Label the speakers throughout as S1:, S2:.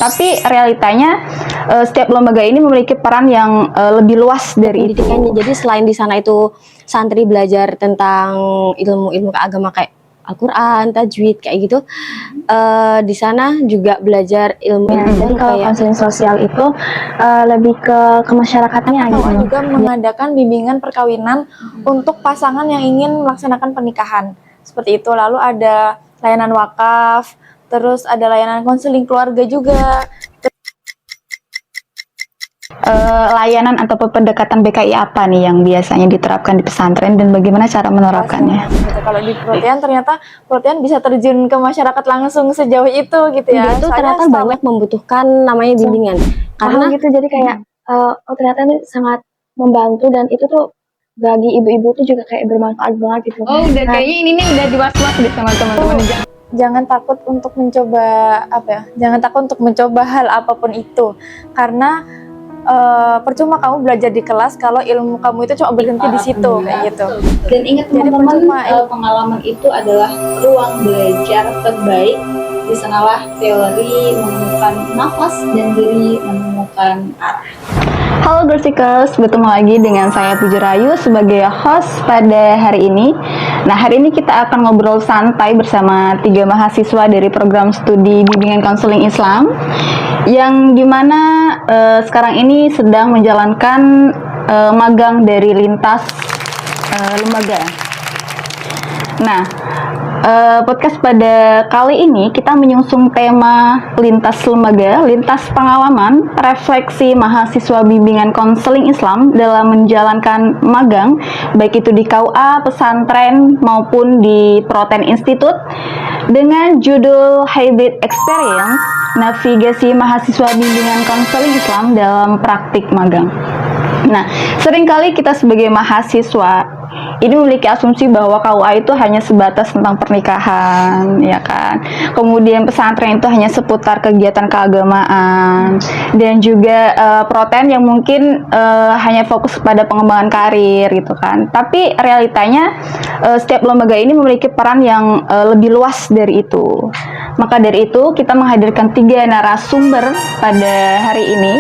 S1: Tapi realitanya setiap lembaga ini memiliki peran yang lebih luas dari
S2: pendidikannya. Jadi selain di sana itu santri belajar tentang ilmu-ilmu keagama kayak Al-Quran, tajwid kayak gitu, di sana juga belajar ilmu
S3: Dan kalau konseling sosial itu lebih ke masyarakatnya
S4: KUA
S3: gitu.
S4: juga mengadakan bimbingan perkawinan untuk pasangan yang ingin melaksanakan pernikahan. Seperti itu. Lalu ada layanan wakaf, terus ada layanan konseling keluarga juga.
S1: Layanan atau pendekatan BKI apa nih yang biasanya diterapkan di pesantren dan bagaimana cara menerapkannya?
S4: Gitu. Kalau di Protean ternyata Protean bisa terjun ke masyarakat langsung sejauh itu gitu ya.
S2: Itu ternyata banyak membutuhkan namanya bimbingan. Karena
S3: gitu, jadi kayak ternyata ini sangat membantu, dan itu tuh bagi ibu-ibu tuh juga kayak bermanfaat banget gitu.
S1: Udah kayaknya ini nih udah was-was deh sama teman-teman.
S4: Jangan takut untuk mencoba Jangan takut untuk mencoba hal apapun itu, karena percuma kamu belajar di kelas kalau ilmu kamu itu cuma berhenti di situ kayak gitu.
S5: Dan ingat teman-teman, pengalaman itu adalah ruang belajar terbaik. Di sanalah teori menemukan nafas dan diri menemukan arah.
S1: Halo Girlsikers, bertemu lagi dengan saya Puji Rayu sebagai host pada hari ini. Nah, hari ini kita akan ngobrol santai bersama 3 mahasiswa dari program studi bimbingan konseling Islam yang dimana sekarang ini sedang menjalankan magang dari lintas lembaga. Nah, podcast pada kali ini kita menyusung tema lintas lembaga, lintas pengalaman, refleksi mahasiswa bimbingan konseling Islam dalam menjalankan magang, baik itu di KUA, pesantren, maupun di Proten Institute, dengan judul Hybrid Experience, navigasi mahasiswa bimbingan konseling Islam dalam praktik magang. Nah, seringkali kita sebagai mahasiswa ini memiliki asumsi bahwa KUA itu hanya sebatas tentang pernikahan, ya kan? Kemudian pesantren itu hanya seputar kegiatan keagamaan, dan juga Proten yang mungkin hanya fokus pada pengembangan karir, gitu kan? Tapi realitanya setiap lembaga ini memiliki peran yang lebih luas dari itu. Maka dari itu kita menghadirkan 3 narasumber pada hari ini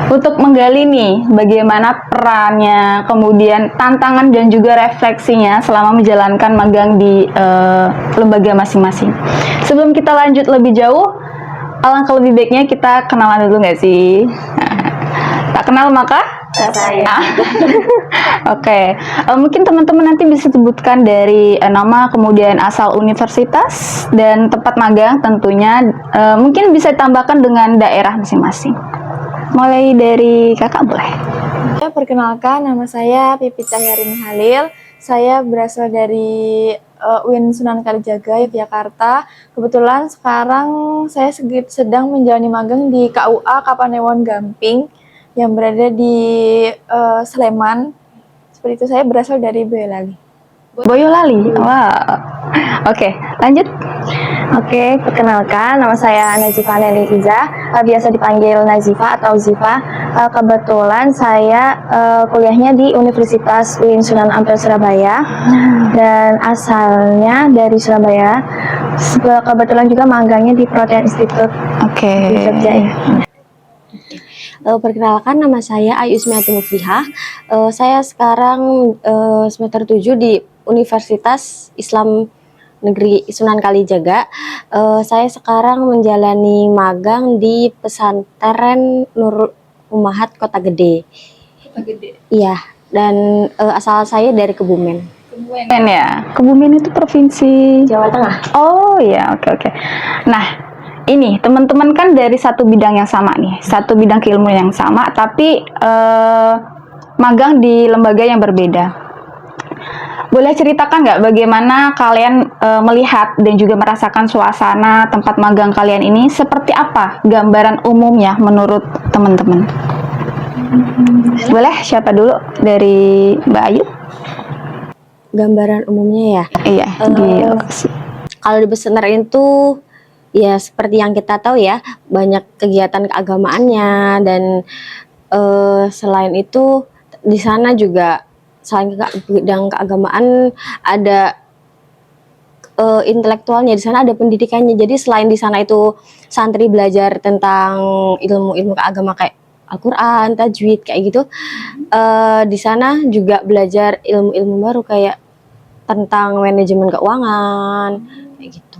S1: untuk menggali nih bagaimana perannya, kemudian tantangan dan juga refleksinya selama menjalankan magang di lembaga masing-masing. Sebelum kita lanjut lebih jauh, alangkah lebih baiknya kita kenalan dulu nggak sih? Tak kenal maka?
S3: Saya.
S1: Oke. Mungkin teman-teman nanti bisa sebutkan dari nama, kemudian asal universitas, dan tempat magang tentunya. Mungkin bisa ditambahkan dengan daerah masing-masing. Mulai dari kakak boleh.
S4: Perkenalkan, nama saya Pipit Cahyarini Halil. Saya berasal dari UIN Sunan Kalijaga, Yogyakarta. Kebetulan sekarang saya sedang menjalani magang di KUA Kapanewon Gamping yang berada di Sleman. Seperti itu, saya berasal dari Boyolali.
S1: Boyolali, wow. Oke, lanjut.
S3: Oke, perkenalkan, nama saya Nazifa Neliza, biasa dipanggil Nazifa atau Zifa. Kebetulan saya kuliahnya di Universitas UIN Sunan Ampel Surabaya, dan asalnya dari Surabaya. Kebetulan juga magangnya di Protean Institute di Jogja ya.
S2: Perkenalkan, nama saya Ayu Ismiati Muflihah. Saya sekarang semester 7 di Universitas Islam Negeri Sunan Kalijaga. Saya sekarang menjalani magang di pesantren Nurul Ummahat Kota Gede.
S5: Kota Gede.
S2: Iya, dan asal saya dari Kebumen.
S1: Kebumen ya. Kebumen itu provinsi
S3: Jawa Tengah.
S1: Oh ya, oke. Nah, ini teman-teman kan dari satu bidang yang sama nih, satu bidang keilmuan yang sama, tapi magang di lembaga yang berbeda. Boleh ceritakan nggak bagaimana kalian melihat dan juga merasakan suasana tempat magang kalian ini, seperti apa gambaran umumnya menurut teman-teman? Boleh siapa dulu, dari Mbak Ayu?
S2: Gambaran umumnya ya?
S1: Iya, di lokasi.
S2: Kalau di pesantren itu ya seperti yang kita tahu ya, banyak kegiatan keagamaannya, dan selain itu di sana juga selain bidang keagamaan ada intelektualnya, di sana ada pendidikannya. Jadi selain di sana itu santri belajar tentang ilmu-ilmu keagama kayak Al-Quran, tajwid kayak gitu, di sana juga belajar ilmu-ilmu baru kayak tentang manajemen keuangan kayak gitu,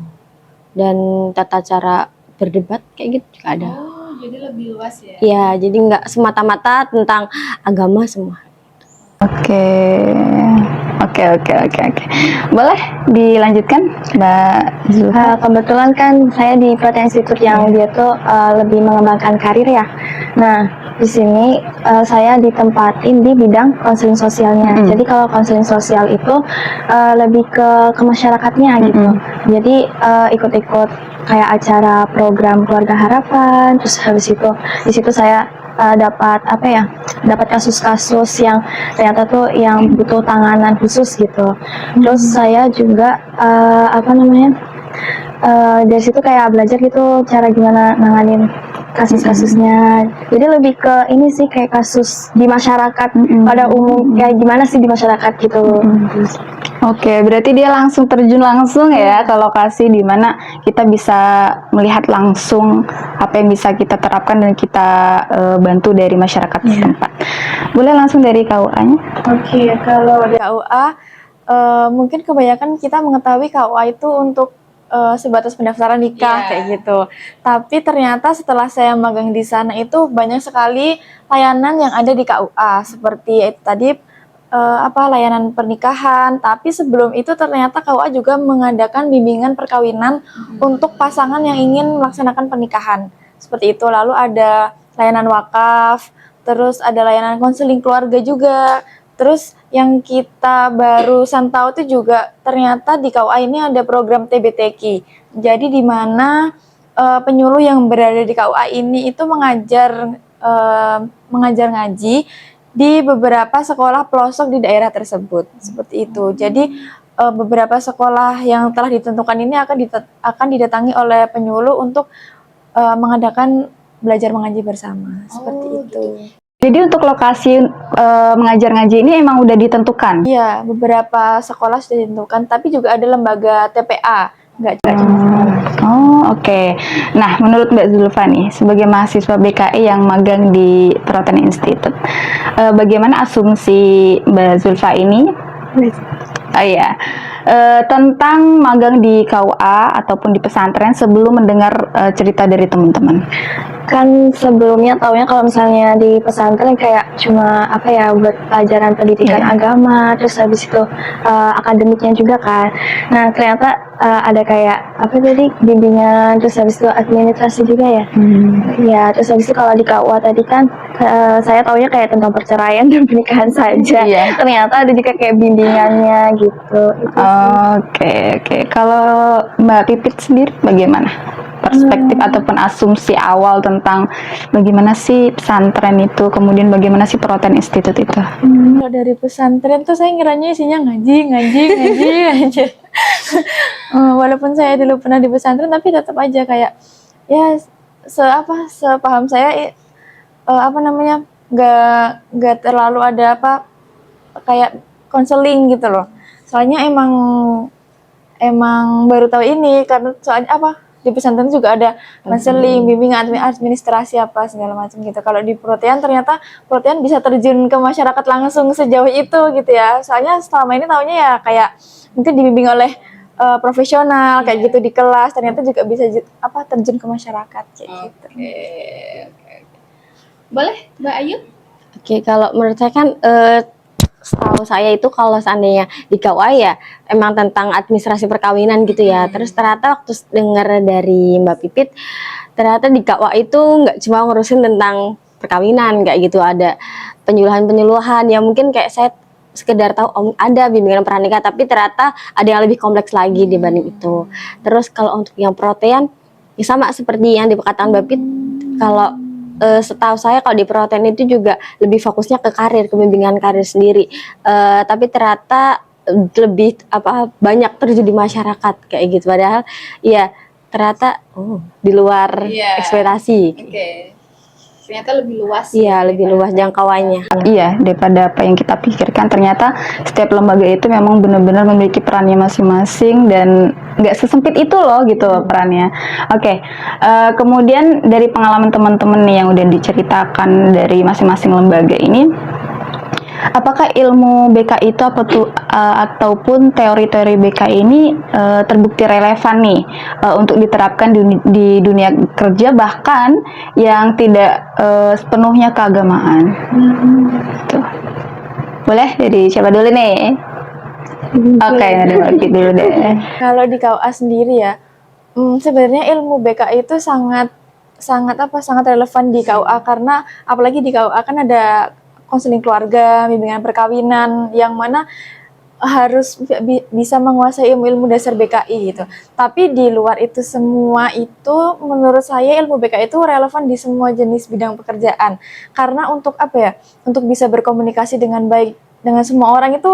S2: dan tata cara berdebat kayak gitu juga ada.
S5: Oh, jadi lebih luas ya.
S2: Ya, jadi nggak semata-mata tentang agama semua.
S1: Oke, oke. Boleh dilanjutkan, Mbak Zulfa?
S3: Kebetulan kan saya di Pelatihan Institut yang dia tuh lebih mengembangkan karir ya. Nah, di sini saya ditempatin di bidang konseling sosialnya. Jadi kalau konseling sosial itu lebih ke masyarakatnya gitu. Jadi ikut-ikut kayak acara program Keluarga Harapan, terus habis itu di situ saya dapat dapat kasus-kasus yang ternyata tuh yang butuh tanganan khusus gitu. Terus saya juga dari situ kayak belajar gitu cara gimana nanganin kasus-kasusnya. Jadi lebih ke ini sih kayak kasus di masyarakat pada umum, kayak gimana sih di masyarakat gitu.
S1: Oke, berarti dia langsung terjun langsung ya ke lokasi di mana kita bisa melihat langsung apa yang bisa kita terapkan dan kita bantu dari masyarakat setempat. Boleh langsung dari KUA-nya?
S4: Oke, kalau di KUA mungkin kebanyakan kita mengetahui KUA itu untuk sebatas pendaftaran nikah kayak gitu. Tapi ternyata setelah saya magang di sana itu banyak sekali layanan yang ada di KUA seperti itu tadi layanan pernikahan. Tapi sebelum itu ternyata KUA juga mengadakan bimbingan perkawinan untuk pasangan yang ingin melaksanakan pernikahan. Seperti itu. Lalu ada layanan wakaf, terus ada layanan konseling keluarga juga. Terus yang kita barusan tahu itu juga ternyata di KUA ini ada program TBTQ. Jadi di mana penyuluh yang berada di KUA ini itu mengajar ngaji di beberapa sekolah pelosok di daerah tersebut. Seperti itu. Jadi beberapa sekolah yang telah ditentukan ini akan didatangi oleh penyuluh untuk mengadakan belajar mengaji bersama. Seperti itu.
S1: Jadi untuk lokasi mengajar ngaji ini emang udah ditentukan?
S4: Iya, beberapa sekolah sudah ditentukan, tapi juga ada lembaga TPA, nggak cuma sekolah.
S1: Oh, oke. Nah, menurut Mbak Zulfa nih, sebagai mahasiswa BKI yang magang di Perhotelan Institute, bagaimana asumsi Mbak Zulfa ini? Tentang magang di KUA ataupun di pesantren sebelum mendengar cerita dari teman-teman.
S3: Kan sebelumnya taunya kalau misalnya di pesantren kayak cuma buat pelajaran pendidikan agama, terus habis itu akademiknya juga kan. Nah ternyata ada kayak bimbingan, terus habis itu administrasi juga ya. Ya terus habis itu kalau di KUA tadi kan saya taunya kayak tentang perceraian dan pernikahan saja. Ternyata ada juga kayak bimbingannya gitu.
S1: Oke. Kalau Mbak Pipit sendiri bagaimana? Perspektif ataupun asumsi awal tentang bagaimana sih pesantren itu, kemudian bagaimana sih Perhotelan Institute itu?
S4: Kalau dari pesantren tuh saya ngiranya isinya ngaji. Walaupun saya dulu pernah di pesantren, tapi tetap aja kayak ya sepaham saya nggak terlalu ada kayak konseling gitu loh. Soalnya emang baru tahu ini karena soalnya di pesantren juga ada konseling, bimbingan administrasi segala macam gitu. Kalau di Perhotelan ternyata Perhotelan bisa terjun ke masyarakat langsung sejauh itu gitu ya. Soalnya selama ini taunya ya kayak mungkin dibimbing oleh profesional kayak gitu di kelas, ternyata juga bisa terjun ke masyarakat kayak gitu.
S5: Boleh, Mbak Ayu?
S2: Oke, kalau menurut saya kan setahu saya itu kalau seandainya di KUA ya emang tentang administrasi perkawinan gitu ya. Terus ternyata waktu dengar dari Mbak Pipit, ternyata di KUA itu nggak cuma ngurusin tentang perkawinan kayak gitu, ada penyuluhan yang mungkin kayak saya sekedar tahu ada bimbingan pranikah, tapi ternyata ada yang lebih kompleks lagi dibanding itu. Terus kalau untuk yang Perhotelan ya sama seperti yang dikatakan Mbak Pipit, kalau setahu saya kalau di Perhotelan itu juga lebih fokusnya ke karir, ke bimbingan karir sendiri. Tapi ternyata lebih banyak terjun di masyarakat kayak gitu. Padahal ya ternyata di luar ekspektasi.
S5: Oke. ternyata lebih luas.
S2: Iya, lebih luas jangkauannya.
S1: Iya, daripada apa yang kita pikirkan. Ternyata setiap lembaga itu memang benar-benar memiliki perannya masing-masing dan nggak sesempit itu loh gitu perannya. Oke, kemudian dari pengalaman teman-teman nih yang udah diceritakan dari masing-masing lembaga ini, apakah ilmu BKI itu ataupun teori-teori BKI ini terbukti relevan nih untuk diterapkan di dunia kerja, bahkan yang tidak sepenuhnya keagamaan? Tuh. Boleh dari siapa dulu nih? Oke, dari Mbak Pit dulu deh.
S4: Kalau di KUA sendiri ya, sebenarnya ilmu BKI itu sangat relevan di KUA, karena apalagi di KUA kan ada konseling keluarga, bimbingan perkawinan, yang mana harus bisa menguasai ilmu-ilmu dasar BKI gitu. Tapi di luar itu semua itu, menurut saya ilmu BKI itu relevan di semua jenis bidang pekerjaan. Karena untuk apa ya? Untuk bisa berkomunikasi dengan baik dengan semua orang itu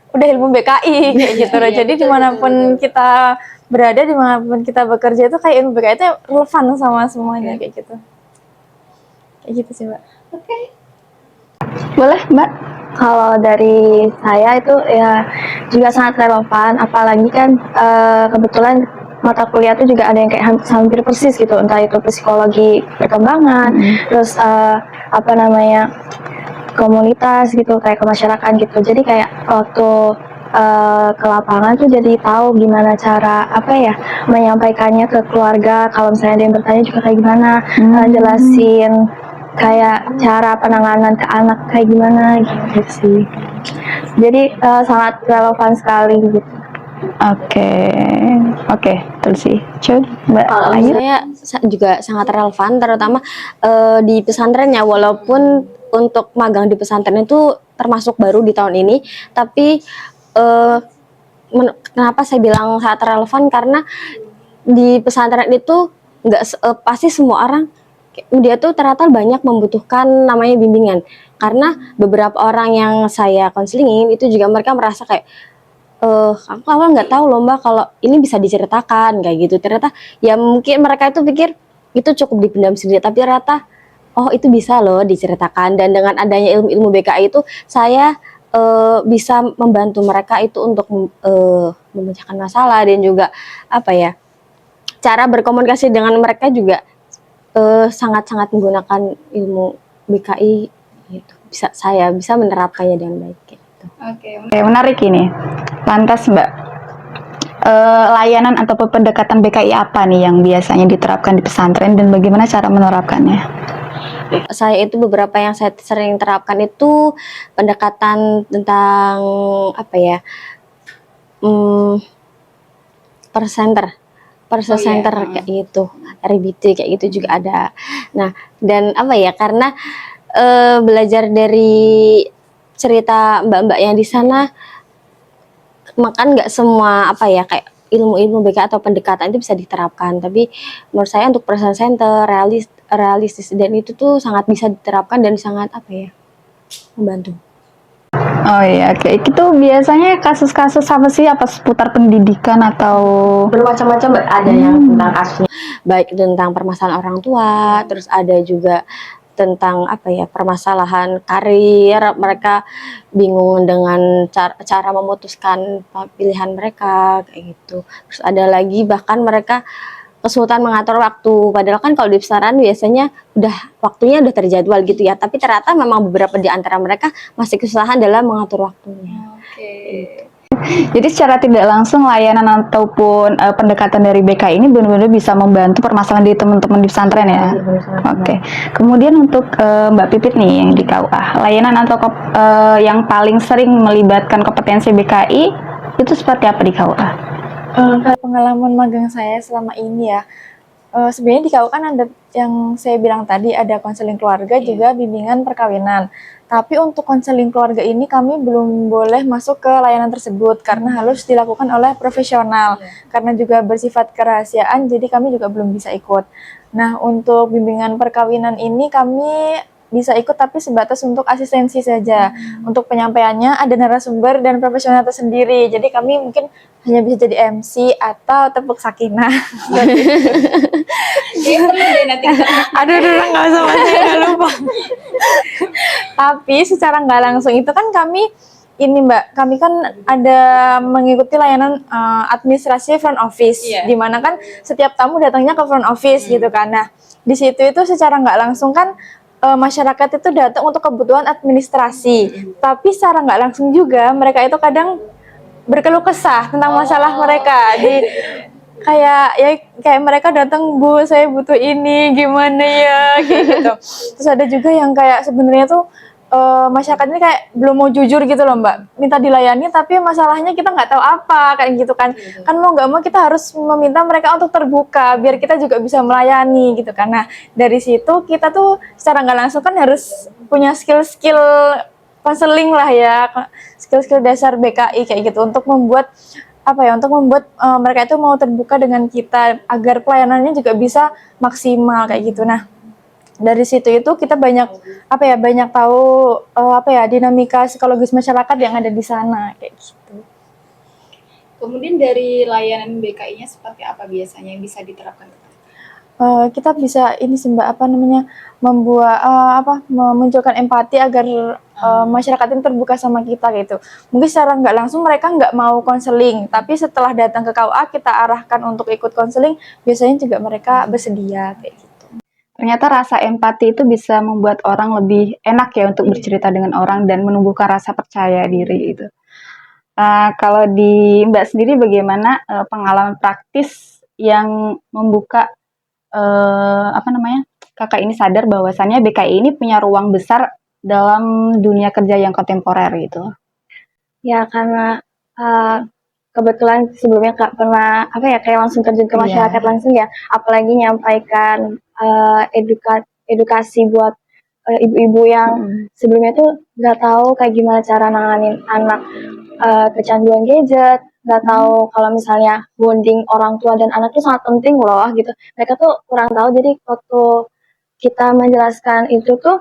S4: udah ilmu BKI kayak gitu. Jadi dimanapun kita berada, dimanapun kita bekerja itu kayak ilmu BKI itu relevan sama semuanya kayak gitu. Kayak gitu sih, Mbak.
S1: Boleh, Mbak?
S3: Kalau dari saya itu ya juga sangat relevan, apalagi kan kebetulan mata kuliah itu juga ada yang kayak hampir persis gitu, entah itu psikologi perkembangan, terus apa namanya, komunitas gitu, kayak kemasyarakatan gitu. Jadi kayak waktu ke lapangan tuh jadi tahu gimana cara apa ya menyampaikannya ke keluarga, kalau misalnya ada yang bertanya juga kayak gimana, jelasin kayak cara penanganan ke anak kayak gimana gitu sih. Jadi sangat relevan sekali gitu.
S1: Oke, terus sih. Mbak
S2: Kalau
S1: Ayu?
S2: saya juga sangat relevan, terutama di pesantren ya, walaupun untuk magang di pesantren itu termasuk baru di tahun ini, tapi kenapa saya bilang sangat relevan, karena di pesantren itu pasti semua orang dia tuh ternyata banyak membutuhkan namanya bimbingan, karena beberapa orang yang saya konselingin itu juga mereka merasa kayak aku awal nggak tahu loh Mbak kalau ini bisa diceritakan kayak gitu. Ternyata ya mungkin mereka itu pikir itu cukup dipendam sendiri, tapi ternyata oh itu bisa loh diceritakan. Dan dengan adanya ilmu-ilmu BKI itu saya bisa membantu mereka itu untuk memecahkan masalah, dan juga apa ya, cara berkomunikasi dengan mereka juga sangat-sangat menggunakan ilmu BKI gitu. Saya bisa menerapkannya dengan baik gitu.
S5: Oke,
S1: Menarik ini. Lantas Mbak, layanan atau pendekatan BKI apa nih yang biasanya diterapkan di pesantren dan bagaimana cara menerapkannya?
S2: Saya itu beberapa yang saya sering terapkan itu pendekatan tentang apa ya, person center kayak gitu, RBT kayak gitu juga ada. Nah, dan apa ya, karena belajar dari cerita mbak-mbak yang di sana, makan nggak semua apa ya kayak ilmu-ilmu BK atau pendekatan itu bisa diterapkan. Tapi menurut saya untuk person center realistis dan itu tuh sangat bisa diterapkan dan sangat apa ya, membantu.
S1: Oh iya, oke. Itu biasanya kasus-kasus apa sih? Apa seputar pendidikan atau
S2: Bermacam-macam, ada yang tentang kasusnya baik tentang permasalahan orang tua, terus ada juga tentang apa ya, permasalahan karir, mereka bingung dengan cara memutuskan pilihan mereka kayak gitu. Terus ada lagi bahkan mereka kesulitan mengatur waktu, padahal kan kalau di pesantren biasanya waktunya udah terjadwal gitu ya, tapi ternyata memang beberapa di antara mereka masih kesusahan dalam mengatur waktunya.
S1: Jadi secara tidak langsung layanan ataupun pendekatan dari BK ini benar-benar bisa membantu permasalahan di teman-teman di pesantren ya. Oke. Kemudian untuk Mbak Pipit nih yang di KUA, layanan atau yang paling sering melibatkan kompetensi BKI itu seperti apa di KUA?
S4: Kalau pengalaman magang saya selama ini ya, sebenarnya di KUA kan ada yang saya bilang tadi, ada konseling keluarga juga bimbingan perkawinan. Tapi untuk konseling keluarga ini kami belum boleh masuk ke layanan tersebut karena harus dilakukan oleh profesional. Karena juga bersifat kerahasiaan, jadi kami juga belum bisa ikut. Nah, untuk bimbingan perkawinan ini kami bisa ikut tapi sebatas untuk asistensi saja. Untuk penyampaiannya ada narasumber dan profesional tersendiri. Jadi kami mungkin hanya bisa jadi MC atau tepuk sakinah.
S5: Kayaknya perlu deh nanti kita
S4: Aduh, nggak usah Mas, saya nggak lupa. Tapi secara nggak langsung itu kan kami ini Mbak, kami kan ada mengikuti layanan administrasi front office,
S5: Iya.
S4: di mana kan setiap tamu datangnya ke front office gitu kan. Nah, di situ itu secara nggak langsung kan masyarakat itu datang untuk kebutuhan administrasi, tapi secara nggak langsung juga mereka itu kadang berkeluh kesah tentang masalah mereka di kayak mereka datang, Bu saya butuh ini gimana ya kayak gitu. Terus ada juga yang kayak sebenarnya tuh masyarakat ini kayak belum mau jujur gitu loh Mbak, minta dilayani tapi masalahnya kita nggak tahu apa kayak gitu kan. Kan mau nggak mau kita harus meminta mereka untuk terbuka biar kita juga bisa melayani gitu kan. Nah dari situ kita tuh secara nggak langsung kan harus punya skill-skill konseling lah ya, skill-skill dasar BKI kayak gitu untuk membuat mereka itu mau terbuka dengan kita agar pelayanannya juga bisa maksimal kayak gitu. Nah dari situ itu kita banyak tahu dinamika psikologis masyarakat yang ada di sana kayak gitu.
S5: kemudian dari layanan BKI-nya seperti apa biasanya yang bisa diterapkan?
S4: Kita bisa ini sih Mbak, memunculkan empati agar masyarakat ini terbuka sama kita gitu. Mungkin secara nggak langsung mereka nggak mau konseling, tapi setelah datang ke KUA kita arahkan untuk ikut konseling, biasanya juga mereka bersedia kayak gitu.
S1: Ternyata rasa empati itu bisa membuat orang lebih enak ya untuk bercerita dengan orang dan menumbuhkan rasa percaya diri itu. Kalau di Mbak sendiri bagaimana pengalaman praktis yang membuka kakak ini sadar bahwasannya BKI ini punya ruang besar dalam dunia kerja yang kontemporer gitu?
S3: Ya karena kebetulan sebelumnya Kak pernah kayak langsung terjun ke masyarakat langsung ya, apalagi nyampaikan edukasi buat ibu-ibu yang sebelumnya tuh nggak tahu kayak gimana cara nanganin anak kecanduan gadget, nggak tahu kalau misalnya bonding orang tua dan anak itu sangat penting loh gitu. Mereka tuh kurang tahu, jadi waktu kita menjelaskan itu tuh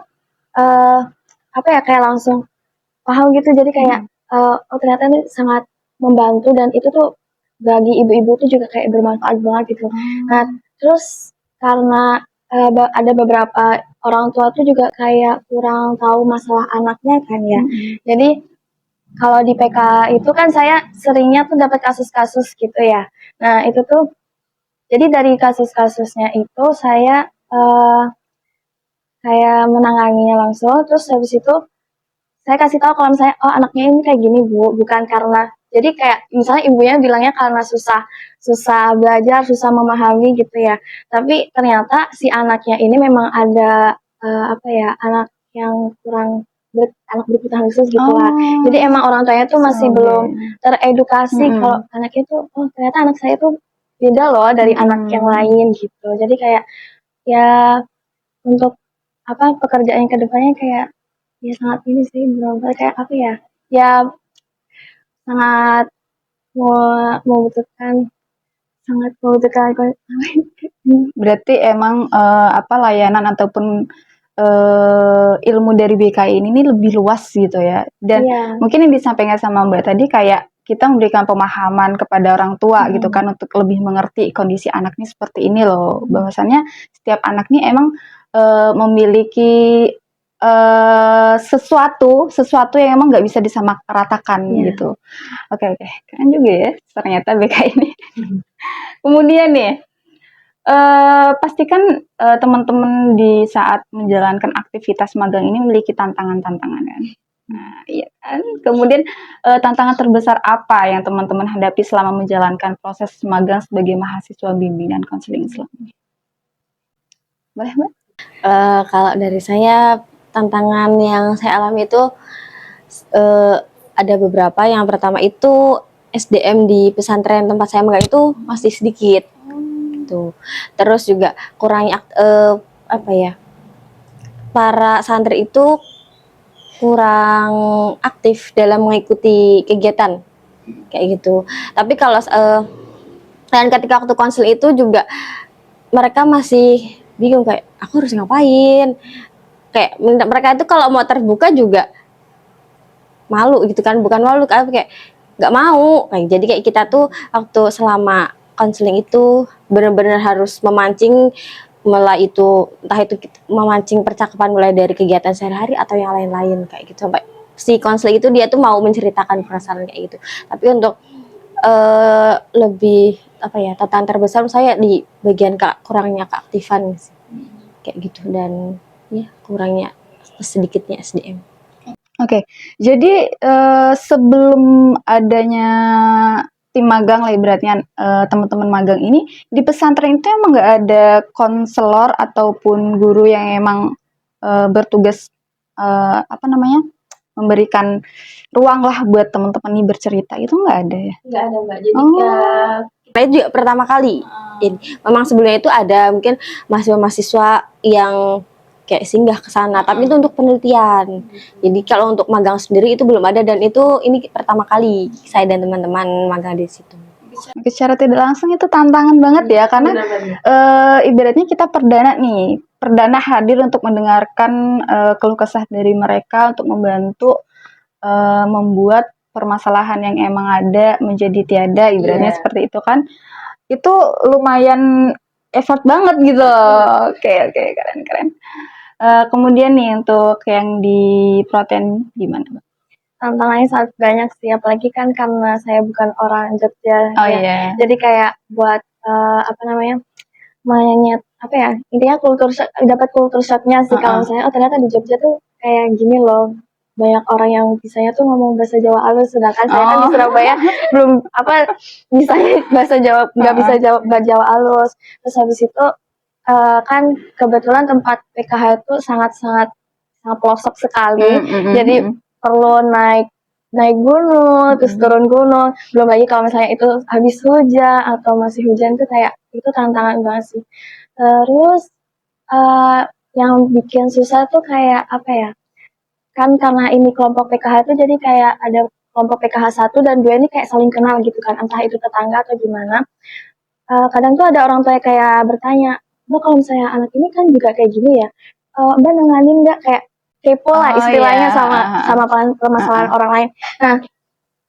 S3: kayak langsung paham gitu. Jadi kayak oh ternyata ini sangat membantu dan itu tuh bagi ibu-ibu tuh juga kayak bermanfaat banget gitu. Nah terus karena ada beberapa orang tua tuh juga kayak kurang tahu masalah anaknya kan ya. Jadi kalau di PK itu kan saya seringnya tuh dapat kasus-kasus gitu ya. Nah itu tuh jadi dari kasus-kasusnya itu saya kayak menanganinya langsung. Terus habis itu saya kasih tahu kalau misalnya anaknya ini kayak gini Bu, bukan karena jadi kayak misalnya ibunya bilangnya karena susah belajar, susah memahami gitu ya. Tapi ternyata si anaknya ini memang ada anak yang kurang anak berkebutuhan khusus gitu lah. Jadi emang orang tuanya tuh masih belum teredukasi kalau anaknya tuh ternyata anak saya tuh beda loh dari anak yang lain gitu. Jadi kayak ya untuk pekerjaan yang kedepannya kayak ya sangat ini sih kayak ya sangat membutuhkan
S1: Berarti emang layanan ataupun ilmu dari BKI ini lebih luas gitu ya. Dan mungkin yang disampaikan sama Mbak tadi kayak kita memberikan pemahaman kepada orang tua gitu kan untuk lebih mengerti kondisi anaknya seperti ini loh. Bahwasannya setiap anak nih emang memiliki sesuatu yang emang nggak bisa disamaratakan gitu. Oke, keren juga ya ternyata BKI ini. Kemudian nih pastikan teman-teman di saat menjalankan aktivitas magang ini memiliki tantangan-tantangan kan. Nah, iya kan. Kemudian tantangan terbesar apa yang teman-teman hadapi selama menjalankan proses magang sebagai mahasiswa bimbingan konseling Islam? Boleh, Mbak?
S2: Kalau dari saya, tantangan yang saya alami itu ada beberapa. Yang pertama itu SDM di pesantren tempat saya magang itu masih sedikit. Terus juga kurangnya para santri itu kurang aktif dalam mengikuti kegiatan kayak gitu. Tapi kalau dan ketika waktu konsul itu juga mereka masih bingung kayak aku harus ngapain, kayak mereka itu kalau mau terbuka juga malu gitu kan, bukan malu kayak nggak mau kayak. Jadi kayak kita tuh waktu selama konseling itu benar-benar harus memancing mulai itu entah itu memancing percakapan mulai dari kegiatan sehari-hari atau yang lain-lain kayak gitu, sampai si konseling itu dia tuh mau menceritakan perasaan kayak gitu. Tapi untuk lebih apa ya, tantangan terbesar saya di bagian kurangnya keaktifan sih, kayak gitu, dan ya kurangnya sedikitnya SDM.
S1: Oke, jadi sebelum adanya tim magang lah ibaratnya, teman-teman magang ini di pesantren itu emang nggak ada konselor ataupun guru yang emang bertugas apa namanya, memberikan ruang lah buat teman-teman ini bercerita, itu nggak ada ya?
S2: Nggak ada Mbak, jadi
S1: Oh.
S2: saya juga pertama kali ini. Memang sebelumnya itu ada mungkin mahasiswa-mahasiswa yang kayak singgah ke sana, tapi itu untuk penelitian. Jadi kalau untuk magang sendiri itu belum ada, dan itu ini pertama kali saya dan teman-teman magang di situ.
S1: Secara tidak langsung itu tantangan banget ya, karena ibaratnya kita perdana hadir untuk mendengarkan keluh kesah dari mereka untuk membantu membuat permasalahan yang emang ada menjadi tiada, ibaratnya seperti itu kan. Itu lumayan effort banget gitu loh. Oke, keren. Kemudian nih untuk yang di Proten gimana, Mbak?
S3: Tantangannya sangat banyak sih, apalagi kan karena saya bukan orang Jogja
S1: Oh
S3: ya.
S1: iya.
S3: Jadi kayak buat apa namanya, menyet apa ya, intinya dapat kultur shocknya sih kalau misalnya oh ternyata di Jogja tuh kayak gini loh, banyak orang yang bisanya tuh ngomong bahasa Jawa halus, sedangkan saya kan di Surabaya belum apa bisanya bahasa Jawa, nggak bisa Jawa halus. Terus habis itu kan kebetulan tempat PKH itu sangat pelosok sekali, jadi perlu naik naik gunung, terus turun gunung, belum lagi kalau misalnya itu habis hujan atau masih hujan tuh kayak itu tantangan banget sih. Terus yang bikin susah tuh kayak apa ya? Kan karena ini kelompok PKH itu jadi kayak ada kelompok PKH 1 dan 2 ini kayak saling kenal gitu kan, entah itu tetangga atau gimana. Kadang tuh ada orang tua kayak bertanya, Mbak kalau misalnya anak ini kan juga kayak gini ya, Mbak nanganin nggak, kayak kepo lah istilahnya sama permasalahan orang lain. Nah,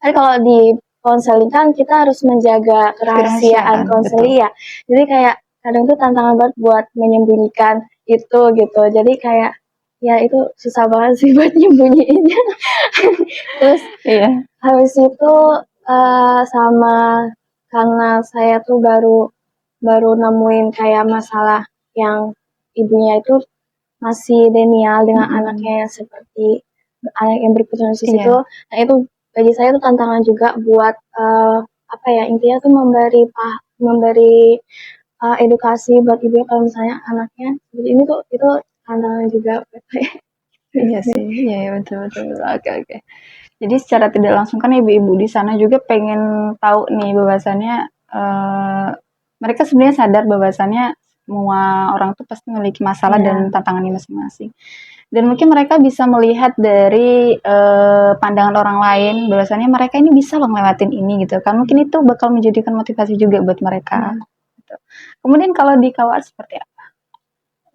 S3: kan kalau di konseling kan kita harus menjaga kerahasiaan konseling ya. Jadi kayak kadang tuh tantangan banget buat menyembunyikan itu gitu. Jadi kayak ya itu susah banget sih buat nyembunyiinnya. Terus habis itu sama karena saya tuh baru nemuin kayak masalah yang ibunya itu masih denial dengan anaknya yang seperti anak yang berkebutuhan khusus itu. Nah itu bagi saya itu tantangan juga buat apa ya, intinya tuh memberi edukasi buat ibu kalau misalnya anaknya seperti ini tuh, itu tantangan juga buat saya.
S1: Iya sih, iya betul. Oke. Jadi secara tidak langsung kan ibu-ibu di sana juga pengen tahu nih bahwasannya mereka sebenarnya sadar bahwasannya semua orang tuh pasti memiliki masalah dan tantangannya masing-masing. Dan mungkin mereka bisa melihat dari pandangan orang lain bahwasannya mereka ini bisa loh ngelewatin ini gitu kan. Mungkin itu bakal menjadikan motivasi juga buat mereka. Gitu. Kemudian kalau di Kawar seperti apa?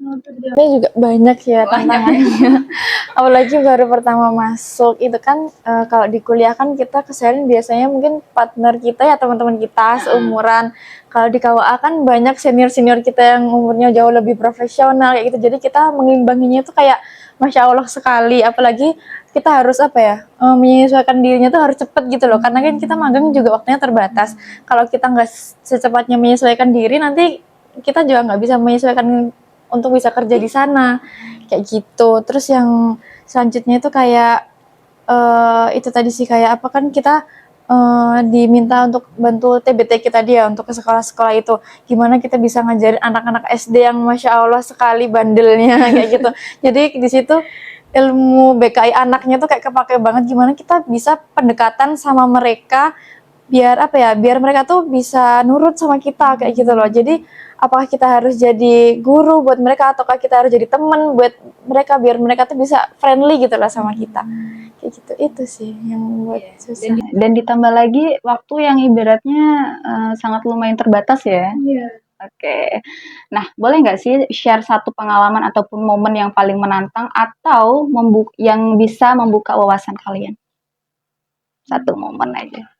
S4: Ini juga banyak ya tantangannya. Apalagi baru pertama masuk itu kan, kalau di kuliah kan kita keseharian biasanya mungkin partner kita ya teman-teman kita seumuran. Kalau di KWA kan banyak senior-senior kita yang umurnya jauh lebih profesional kayak gitu. Jadi kita mengimbanginya itu kayak Masya Allah sekali. Apalagi kita harus apa ya, menyesuaikan dirinya tuh harus cepet gitu loh. Karena kan kita magang juga waktunya terbatas. Kalau kita nggak secepatnya menyesuaikan diri, nanti kita juga nggak bisa menyesuaikan untuk bisa kerja di sana kayak gitu. Terus yang selanjutnya itu kayak itu tadi sih, kayak apa kan kita diminta untuk bantu TBT kita dia untuk ke sekolah-sekolah itu, gimana kita bisa ngajarin anak-anak SD yang Masya Allah sekali bandelnya kayak gitu. Jadi di situ ilmu BKI anaknya tuh kayak kepake banget, gimana kita bisa pendekatan sama mereka biar apa ya, biar mereka tuh bisa nurut sama kita kayak gitu loh. Jadi apakah kita harus jadi guru buat mereka ataukah kita harus jadi teman buat mereka biar mereka tuh bisa friendly gitu lah sama kita kayak gitu. Itu sih yang buat susah.
S1: Dan ditambah lagi waktu yang ibaratnya sangat lumayan terbatas ya. Oke. Nah, boleh nggak sih share satu pengalaman ataupun momen yang paling menantang atau yang bisa membuka wawasan kalian? Satu momen aja.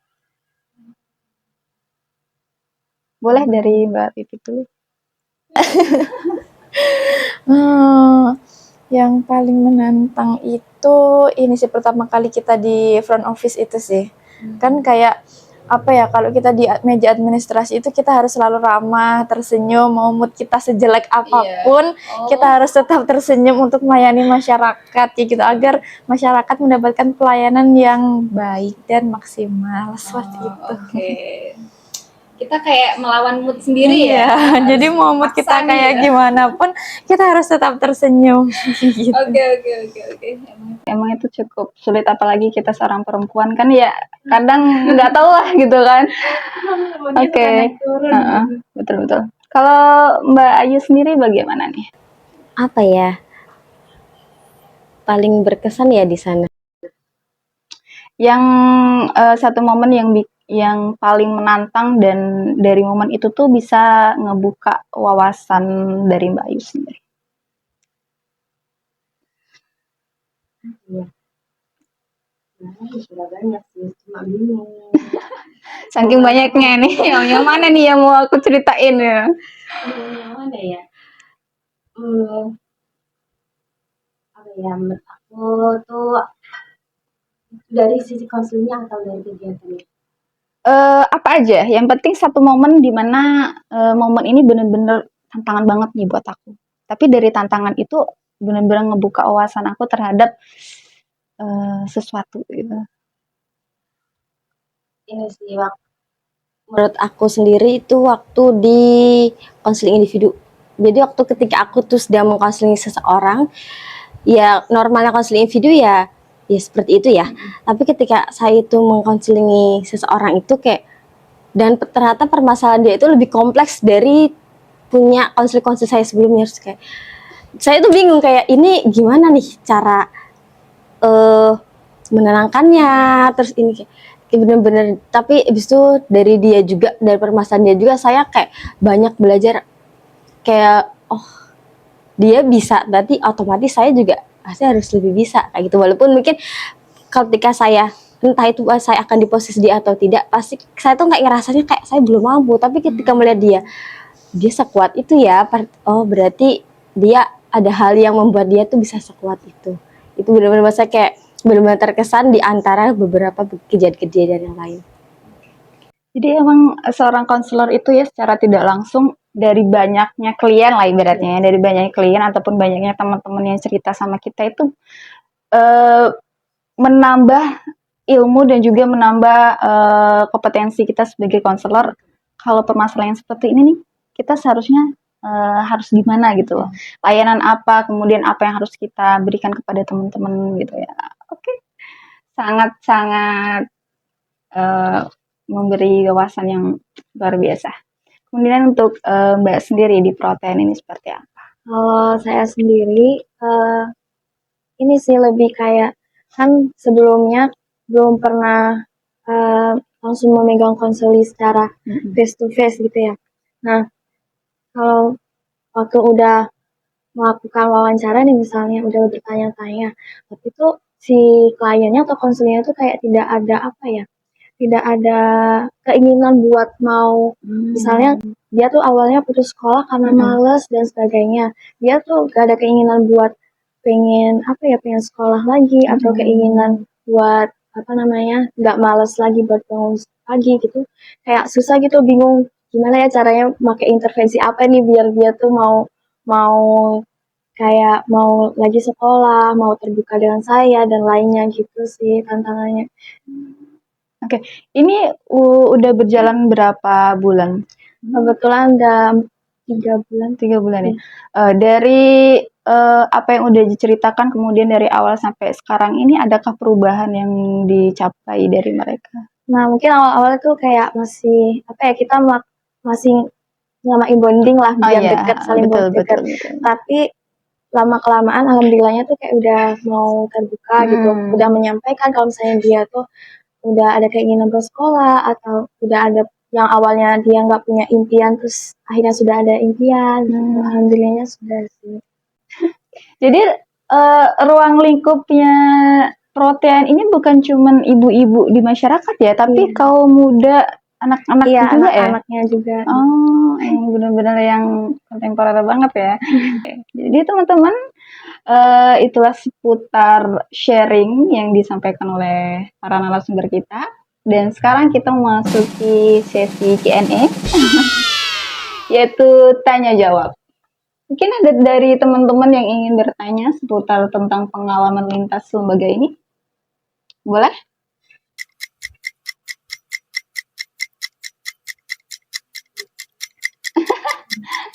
S1: Boleh dari Mbak Pipit dulu.
S4: Yang paling menantang itu ini sih, pertama kali kita di front office itu sih. Kan kayak apa ya, kalau kita di meja administrasi itu kita harus selalu ramah, tersenyum, mau mood kita sejelek apapun, kita harus tetap tersenyum untuk melayani masyarakat ya gitu, agar masyarakat mendapatkan pelayanan yang baik dan maksimal seperti itu.
S5: Oke. Kita kayak melawan mood sendiri ya.
S4: Iya, jadi mau mood kita
S5: paksa nih
S4: kayak
S5: ya.
S4: gimana pun kita harus tetap tersenyum gitu.
S5: Oke.
S1: Emang itu cukup sulit, apalagi kita seorang perempuan kan ya, kadang nggak tahu lah gitu kan. Oke. Heeh, betul. Kalau Mbak Ayu sendiri bagaimana nih?
S2: Apa ya? Paling berkesan ya di sana.
S1: Yang satu momen yang paling menantang dan dari momen itu tuh bisa ngebuka wawasan dari Mbak Ayu sendiri.
S6: Sudah banyak sih, cuma bingung.
S1: Saking banyaknya nih, yang mana nih yang mau aku ceritain ya?
S6: Yang mana ya? Apa ya? Menurut aku tuh dari sisi konselingnya atau dari kegiatannya?
S1: Apa aja, yang penting satu momen di mana momen ini bener-bener tantangan banget nih buat aku. Tapi dari tantangan itu bener-bener ngebuka wawasan aku terhadap sesuatu gitu.
S6: Ini sih
S2: Menurut aku sendiri itu waktu di konseling individu. Jadi waktu ketika aku tuh sedang mengkonseling seseorang, ya normalnya konseling individu ya seperti itu ya. Tapi ketika saya itu mengkonselingi seseorang itu kayak, dan ternyata permasalahan dia itu lebih kompleks dari punya konseling-konseling saya sebelumnya. Terus kayak saya tuh bingung kayak ini gimana nih cara menenangkannya, terus ini kayak bener-bener, tapi abis itu dari dia juga, dari permasalahan dia juga saya kayak banyak belajar kayak oh dia bisa, berarti otomatis saya juga pasti harus lebih bisa kayak gitu. Walaupun mungkin ketika saya entah itu saya akan di posisi dia atau tidak, pasti saya tuh kayak ngerasanya kayak saya belum mampu, tapi ketika melihat dia sekuat itu ya, oh berarti dia ada hal yang membuat dia tuh bisa sekuat itu benar-benar saya kayak benar-benar terkesan di antara beberapa kejadian-kejadian yang lain.
S1: Jadi emang seorang konselor itu ya secara tidak langsung dari banyaknya klien lah ibaratnya ya, dari banyaknya klien ataupun banyaknya teman-teman yang cerita sama kita itu menambah ilmu dan juga menambah kompetensi kita sebagai konselor. Kalau permasalahan seperti ini nih, kita seharusnya harus gimana gitu loh. Layanan apa, kemudian apa yang harus kita berikan kepada teman-teman gitu ya. Oke. Sangat-sangat memberi wawasan yang luar biasa. Kemudian untuk Mbak sendiri di protein ini seperti apa?
S3: Kalau saya sendiri, ini sih lebih kayak, kan sebelumnya belum pernah langsung memegang konseli secara face to face gitu ya. Nah, kalau waktu udah melakukan wawancara nih misalnya, udah bertanya-tanya, tapi tuh si kliennya atau konselnya tuh kayak tidak ada apa ya, tidak ada keinginan buat mau, misalnya dia tuh awalnya putus sekolah karena males dan sebagainya. Dia tuh gak ada keinginan buat pengen apa ya, pengen sekolah lagi atau keinginan buat apa namanya, nggak males lagi buat bangun pagi gitu. Kayak susah gitu, bingung gimana ya caranya pakai intervensi apa nih biar dia tuh mau mau kayak mau lagi sekolah, mau terbuka dengan saya dan lainnya gitu sih tantangannya.
S1: Oke, ini udah berjalan berapa bulan?
S3: Kebetulan udah 3 bulan.
S1: 3 bulan ya. Dari apa yang udah diceritakan kemudian dari awal sampai sekarang ini, adakah perubahan yang dicapai dari mereka?
S3: Nah, mungkin awal-awal tuh kayak masih apa ya, kita masih nyamain bonding lah biar deket, saling
S1: betul,
S3: deket.
S1: betul.
S3: Tapi lama-kelamaan alhamdulillahnya tuh kayak udah mau terbuka gitu. Udah menyampaikan kalau misalnya dia tuh udah ada keinginan bersekolah atau udah ada yang awalnya dia nggak punya impian terus akhirnya sudah ada impian gitu. Alhamdulillahnya sudah sih.
S1: Jadi ruang lingkupnya protein ini bukan cuman ibu-ibu di masyarakat ya, tapi kaum muda anak-anak
S3: Iya,
S1: juga ya?
S3: anak-anaknya juga.
S1: Oh, yang benar-benar yang kontemporer banget ya. Jadi teman-teman, itulah seputar sharing yang disampaikan oleh para narasumber kita. Dan sekarang kita memasuki sesi Q&A, yaitu tanya jawab. Mungkin ada dari teman-teman yang ingin bertanya seputar tentang pengalaman lintas lembaga ini? Boleh?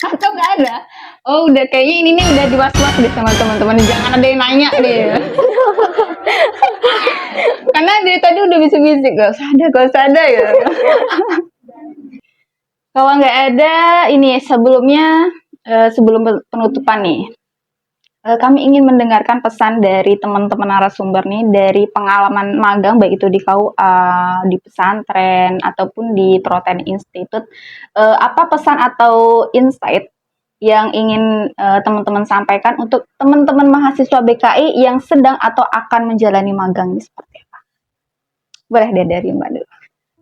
S1: Atau nggak ada? Oh, udah kayaknya ini nih udah was-was deh sama teman-teman. Jangan ada yang nanya deh. Karena dari tadi udah bisik-bisik, gak usah ada ya. Kalau nggak ada, ini sebelumnya, sebelum penutupan nih, kami ingin mendengarkan pesan dari teman-teman narasumber nih dari pengalaman magang baik itu di KUA, di pesantren ataupun di Proten Institute. Apa pesan atau insight yang ingin teman-teman sampaikan untuk teman-teman mahasiswa BKI yang sedang atau akan menjalani magang ini seperti apa? Boleh deh dari Mbak dulu.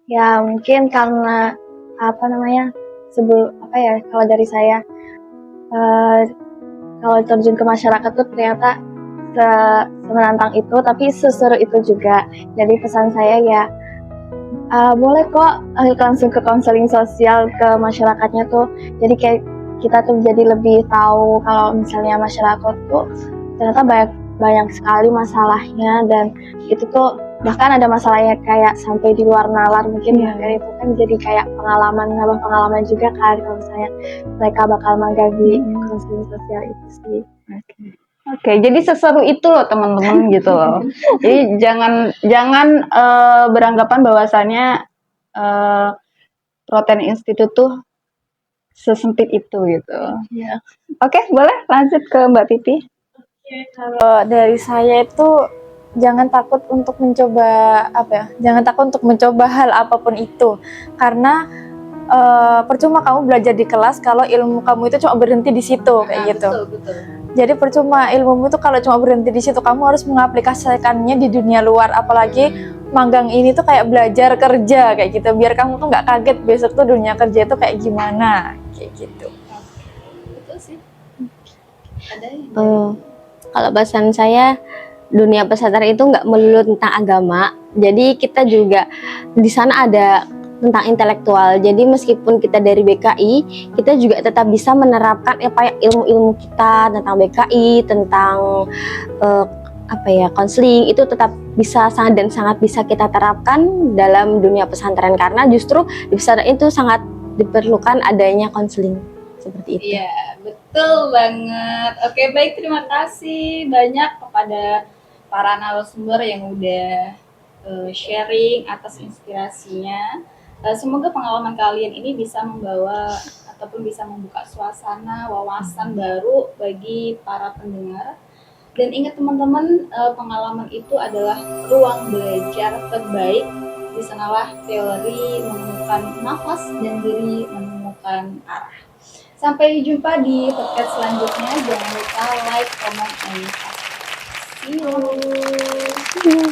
S3: Ya mungkin karena apa namanya kalau dari saya kalau terjun ke masyarakat tuh ternyata semenantang itu tapi seseru itu juga. Jadi pesan saya ya boleh kok langsung ke konseling sosial ke masyarakatnya tuh. Jadi kayak kita tuh jadi lebih tahu kalau misalnya masyarakat tuh ternyata banyak sekali masalahnya dan itu tuh bahkan ada masalahnya kayak sampai di luar nalar mungkin ya kayak itu kan jadi kayak nambah pengalaman juga kan kalau misalnya mereka bakal magang di konseling sosial itu sih.
S1: Oke, jadi seseru itu loh teman-teman gitu loh. Jadi jangan beranggapan bahwasannya Proten Institute tuh sesempit itu gitu.
S3: Ya.
S1: Oke, boleh lanjut ke Mbak Pipi.
S4: Kalau dari saya itu jangan takut untuk mencoba jangan takut untuk mencoba hal apapun itu karena percuma kamu belajar di kelas kalau ilmu kamu itu cuma berhenti di situ kayak gitu.
S5: Betul.
S4: Jadi percuma ilmumu itu kalau cuma berhenti di situ, kamu harus mengaplikasikannya di dunia luar. Apalagi magang ini tuh kayak belajar kerja kayak gitu, biar kamu tuh nggak kaget besok tuh dunia kerja itu kayak gimana kayak gitu.
S5: Betul sih. Ada yang
S2: Kalau pesan saya, dunia pesantren itu nggak melulu tentang agama. Jadi kita juga di sana ada tentang intelektual. Jadi meskipun kita dari BKI, kita juga tetap bisa menerapkan ilmu-ilmu kita tentang BKI, tentang konseling itu tetap bisa sangat bisa kita terapkan dalam dunia pesantren karena justru di pesantren itu sangat diperlukan adanya konseling seperti itu.
S5: Iya, betul banget. Oke, baik, terima kasih banyak kepada para narasumber yang udah sharing atas inspirasinya. Semoga pengalaman kalian ini bisa membawa ataupun bisa membuka suasana wawasan baru bagi para pendengar. Dan ingat teman-teman, pengalaman itu adalah ruang belajar terbaik. Di sanalah teori menemukan nafas dan diri menemukan arah. Sampai jumpa di podcast selanjutnya. Jangan lupa like, comment, and subscribe. See you.